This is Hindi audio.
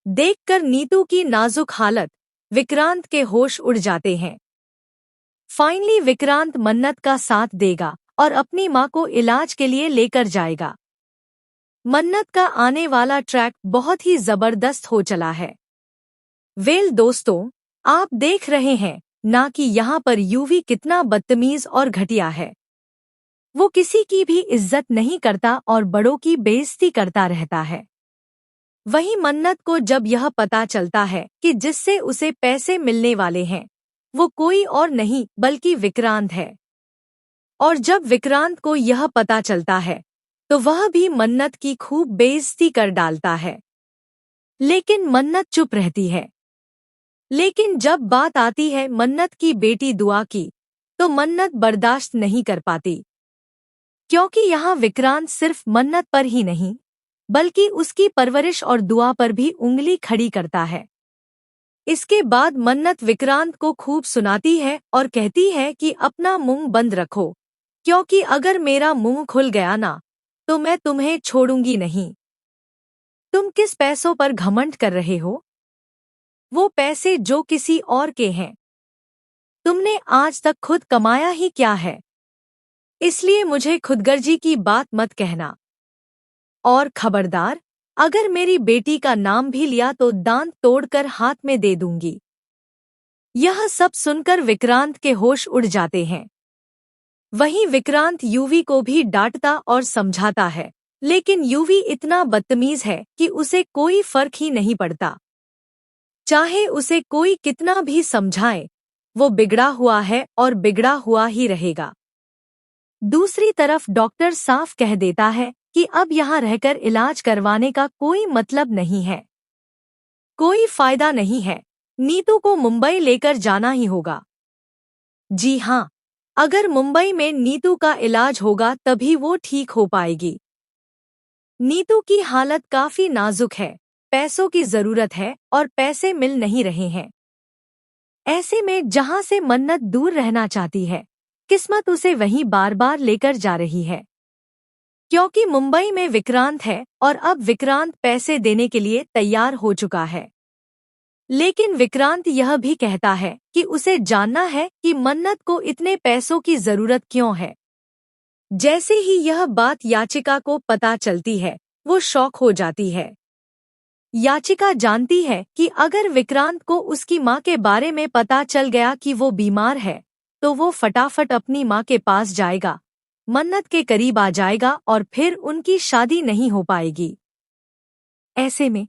देखकर नीतू की नाजुक हालत विक्रांत के होश उड़ जाते हैं। फाइनली विक्रांत मन्नत का साथ देगा और अपनी मां को इलाज के लिए लेकर जाएगा। मन्नत का आने वाला ट्रैक बहुत ही जबरदस्त हो चला है। वेल दोस्तों, आप देख रहे हैं ना कि यहाँ पर यूवी कितना बदतमीज और घटिया है। वो किसी की भी इज्जत नहीं करता और बड़ों की बेइज्जती करता रहता है। वहीं मन्नत को जब यह पता चलता है कि जिससे उसे पैसे मिलने वाले हैं वो कोई और नहीं बल्कि विक्रांत है, और जब विक्रांत को यह पता चलता है तो वह भी मन्नत की खूब बेइज्जती कर डालता है। लेकिन मन्नत चुप रहती है। लेकिन जब बात आती है मन्नत की बेटी दुआ की तो मन्नत बर्दाश्त नहीं कर पाती, क्योंकि यहाँ विक्रांत सिर्फ मन्नत पर ही नहीं बल्कि उसकी परवरिश और दुआ पर भी उंगली खड़ी करता है। इसके बाद मन्नत विक्रांत को खूब सुनाती है और कहती है कि अपना मुंह बंद रखो, क्योंकि अगर मेरा मुंह खुल गया ना तो मैं तुम्हें छोड़ूंगी नहीं। तुम किस पैसों पर घमंड कर रहे हो? वो पैसे जो किसी और के हैं। तुमने आज तक खुद कमाया ही क्या है? इसलिए मुझे खुदगर्जी की बात मत कहना। और खबरदार, अगर मेरी बेटी का नाम भी लिया तो दांत तोड़कर हाथ में दे दूंगी। यह सब सुनकर विक्रांत के होश उड़ जाते हैं। वहीं विक्रांत यूवी को भी डांटता और समझाता है, लेकिन यूवी इतना बदतमीज है कि उसे कोई फर्क ही नहीं पड़ता। चाहे उसे कोई कितना भी समझाए, वो बिगड़ा हुआ है और बिगड़ा हुआ ही रहेगा। दूसरी तरफ डॉक्टर साफ कह देता है कि अब यहाँ रहकर इलाज करवाने का कोई मतलब नहीं है, कोई फायदा नहीं है। नीतू को मुंबई लेकर जाना ही होगा। जी हाँ, अगर मुंबई में नीतू का इलाज होगा तभी वो ठीक हो पाएगी। नीतू की हालत काफी नाजुक है, पैसों की जरूरत है और पैसे मिल नहीं रहे हैं। ऐसे में जहां से मन्नत दूर रहना चाहती है, किस्मत उसे वहीं बार बार लेकर जा रही है, क्योंकि मुंबई में विक्रांत है और अब विक्रांत पैसे देने के लिए तैयार हो चुका है। लेकिन विक्रांत यह भी कहता है कि उसे जानना है कि मन्नत को इतने पैसों की जरूरत क्यों है। जैसे ही यह बात याचिका को पता चलती है, वो शॉक हो जाती है। याचिका जानती है कि अगर विक्रांत को उसकी मां के बारे में पता चल गया कि वो बीमार है तो वो फटाफट अपनी मां के पास जाएगा, मन्नत के करीब आ जाएगा और फिर उनकी शादी नहीं हो पाएगी। ऐसे में